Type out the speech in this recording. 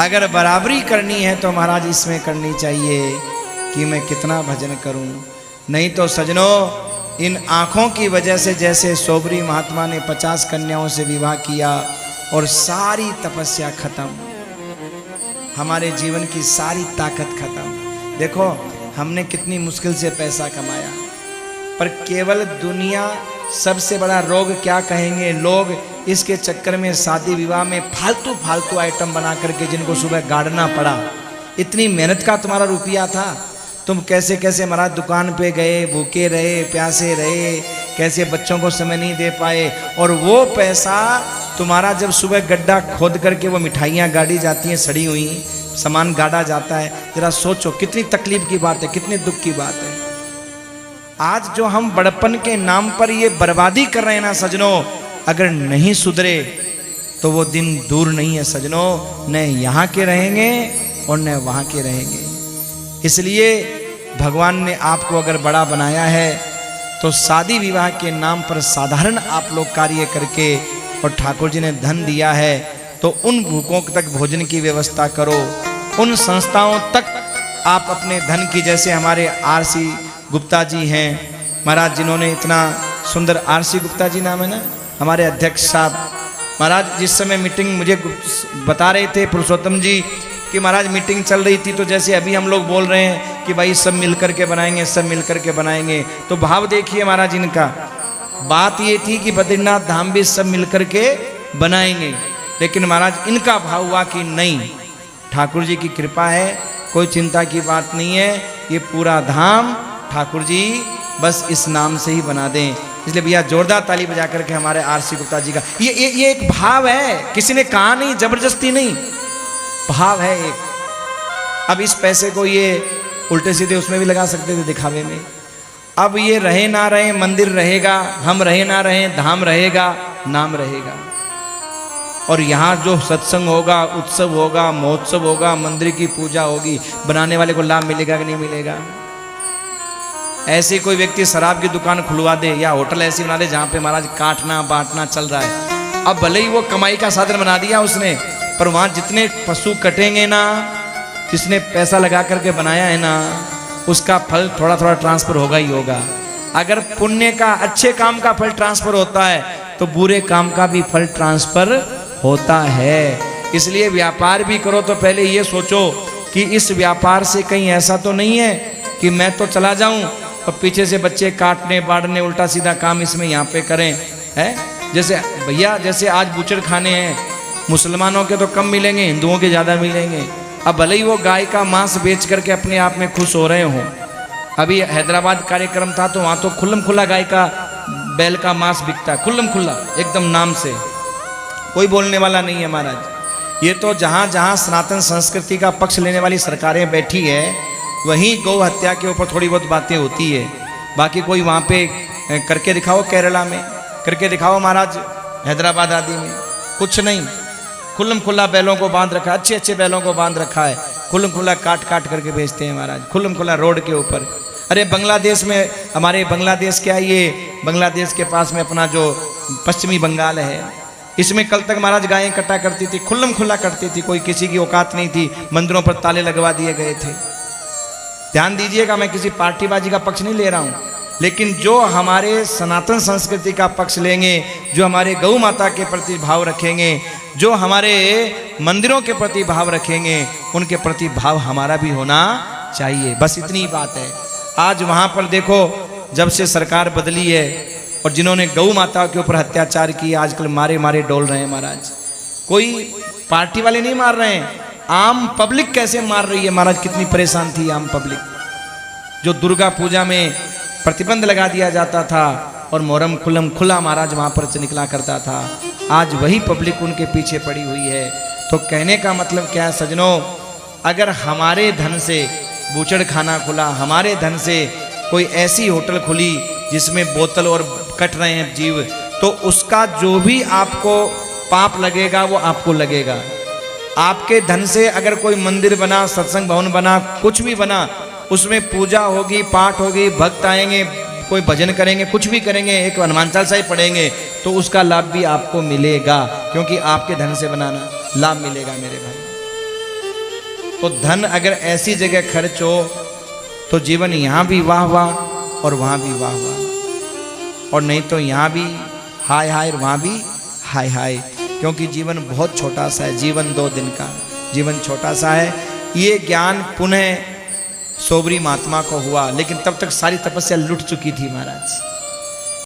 अगर बराबरी करनी है तो महाराज इसमें करनी चाहिए कि मैं कितना भजन करूं। नहीं तो सजनों, इन आँखों की वजह से जैसे सोबरी महात्मा ने 50 कन्याओं से विवाह किया और सारी तपस्या खत्म, हमारे जीवन की सारी ताकत खत्म। देखो हमने कितनी मुश्किल से पैसा कमाया, पर केवल दुनिया सबसे बड़ा रोग क्या कहेंगे लोग, इसके चक्कर में शादी विवाह में फालतू फालतू आइटम बना करके जिनको सुबह गाड़ना पड़ा। इतनी मेहनत का तुम्हारा रुपया था, तुम कैसे कैसे महाराज दुकान पे गए, भूखे रहे, प्यासे रहे, कैसे बच्चों को समय नहीं दे पाए, और वो पैसा तुम्हारा जब सुबह गड्ढा खोद करके वो मिठाइयाँ गाड़ी जाती हैं, सड़ी हुई सामान गाड़ा जाता है, जरा सोचो कितनी तकलीफ की बात है, कितनी दुख की बात है। आज जो हम बड़प्पन के नाम पर ये बर्बादी कर रहे हैं ना सजनों, अगर नहीं सुधरे तो वो दिन दूर नहीं है सजनों, न यहाँ के रहेंगे और न वहाँ के रहेंगे। इसलिए भगवान ने आपको अगर बड़ा बनाया है तो शादी विवाह के नाम पर साधारण आप लोग कार्य करके, और ठाकुर जी ने धन दिया है तो उन भूखों तक भोजन की व्यवस्था करो, उन संस्थाओं तक आप अपने धन की, जैसे हमारे आरसी गुप्ता जी हैं महाराज, जिन्होंने इतना सुंदर, आरसी गुप्ता जी नाम है ना हमारे अध्यक्ष साहब महाराज, जिस समय मीटिंग मुझे बता रहे थे पुरुषोत्तम जी कि महाराज मीटिंग चल रही थी, तो जैसे अभी हम लोग बोल रहे हैं कि भाई सब मिल करके बनाएंगे, सब मिल करके बनाएंगे, तो भाव देखिए महाराज इनका। बात ये थी कि बद्रीनाथ धाम भी सब मिल करके बनाएंगे, लेकिन महाराज इनका भाव हुआ कि नहीं, ठाकुर जी की कृपा है, कोई चिंता की बात नहीं है, ये पूरा धाम ठाकुर जी बस इस नाम से ही बना दें। इसलिए भैया जोरदार ताली बजा करके हमारे आरसी गुप्ता जी का ये एक भाव है, किसी ने कहा नहीं, जबरदस्ती नहीं, भाव है एक। अब इस पैसे को ये उल्टे सीधे उसमें भी लगा सकते थे, दिखावे में। अब ये रहे ना रहे, मंदिर रहेगा, हम रहे ना रहे, धाम रहेगा, नाम रहेगा। और यहाँ जो सत्संग होगा, उत्सव होगा, महोत्सव होगा, मंदिर की पूजा होगी, बनाने वाले को लाभ मिलेगा कि नहीं मिलेगा? ऐसे कोई व्यक्ति शराब की दुकान खुलवा दे या होटल ऐसी बना दे जहाँ पे महाराज काटना बांटना चल रहा है, अब भले ही वो कमाई का साधन बना दिया उसने, पर वहाँ जितने पशु कटेंगे ना, जिसने पैसा लगा करके बनाया है ना, उसका फल थोड़ा थोड़ा ट्रांसफर होगा ही होगा। अगर पुण्य का, अच्छे काम का फल ट्रांसफर होता है तो बुरे काम का भी फल ट्रांसफर होता है। इसलिए व्यापार भी करो तो पहले ये सोचो कि इस व्यापार से कहीं ऐसा तो नहीं है कि मैं तो चला जाऊं और पीछे से बच्चे काटने बांटने उल्टा सीधा काम इसमें यहाँ पे करें, है? जैसे भैया, जैसे आज बूचड़ खाने हैं, मुसलमानों के तो कम मिलेंगे, हिंदुओं के ज़्यादा मिलेंगे। अब भले ही वो गाय का मांस बेच करके अपने आप में खुश हो रहे हों। अभी हैदराबाद कार्यक्रम था तो वहाँ तो खुल्लम खुल्ला गाय का, बैल का मांस बिकता है, खुल्लम खुल्ला एकदम नाम से, कोई बोलने वाला नहीं है महाराज। ये तो जहाँ जहाँ सनातन संस्कृति का पक्ष लेने वाली सरकारें बैठी है, वहीं गौ हत्या के ऊपर थोड़ी बहुत बातें होती है। बाकी कोई वहाँ पे करके दिखाओ, केरला में करके दिखाओ महाराज, हैदराबाद आदि में कुछ नहीं, खुल्लम खुल्ला बैलों को बांध रखा है, अच्छे अच्छे बैलों को बांध रखा है, खुल्लम खुल्ला काट काट करके बेचते हैं महाराज, खुल्लम खुल्ला रोड के ऊपर। अरे बांग्लादेश में, हमारे बांग्लादेश क्या, ये बांग्लादेश के पास में अपना जो पश्चिमी बंगाल है, इसमें कल तक महाराज गायें कटा करती थी, खुल्लम खुल्ला कटती थी, कोई किसी की औकात नहीं थी, मंदिरों पर ताले लगवा दिए गए थे। ध्यान दीजिएगा, मैं किसी पार्टीबाजी का पक्ष नहीं ले रहा हूँ, लेकिन जो हमारे सनातन संस्कृति का पक्ष लेंगे, जो हमारे गौ माता के प्रति भाव रखेंगे, जो हमारे मंदिरों के प्रति भाव रखेंगे, उनके प्रति भाव हमारा भी होना चाहिए, बस इतनी बात है। आज वहाँ पर देखो, जब से सरकार बदली है और जिन्होंने गौ माता के ऊपर अत्याचार किया, आजकल मारे मारे डोल रहे हैं महाराज। कोई पार्टी वाले नहीं मार रहे हैं, आम पब्लिक कैसे मार रही है महाराज। कितनी परेशान थी आम पब्लिक। जो दुर्गा पूजा में प्रतिबंध लगा दिया जाता था और मोहर्रम खुल्लम खुला महाराज वहाँ पर से निकला करता था, आज वही पब्लिक उनके पीछे पड़ी हुई है। तो कहने का मतलब क्या है सजनों, अगर हमारे धन से बूचड़ खाना खुला, हमारे धन से कोई ऐसी होटल खुली जिसमें बोतल और कट रहे हैं जीव, तो उसका जो भी आपको पाप लगेगा वो आपको लगेगा। आपके धन से अगर कोई मंदिर बना, सत्संग भवन बना, कुछ भी बना, उसमें पूजा होगी, पाठ होगी, भक्त आएंगे, कोई भजन करेंगे, कुछ भी करेंगे, एक हनुमान चालीसा ही पढ़ेंगे, तो उसका लाभ भी आपको मिलेगा, क्योंकि आपके धन से बनाना लाभ मिलेगा मेरे भाई। तो धन अगर ऐसी जगह खर्च हो तो जीवन यहाँ भी वाह वाह और वहाँ भी वाह वाह, और नहीं तो यहाँ भी हाय हाय और वहाँ भी हाय हाय। क्योंकि जीवन बहुत छोटा सा है, जीवन 2 दिन का, जीवन छोटा सा है। ये ज्ञान पुनः सोबरी महात्मा को हुआ, लेकिन तब तक सारी तपस्या लुट चुकी थी महाराज।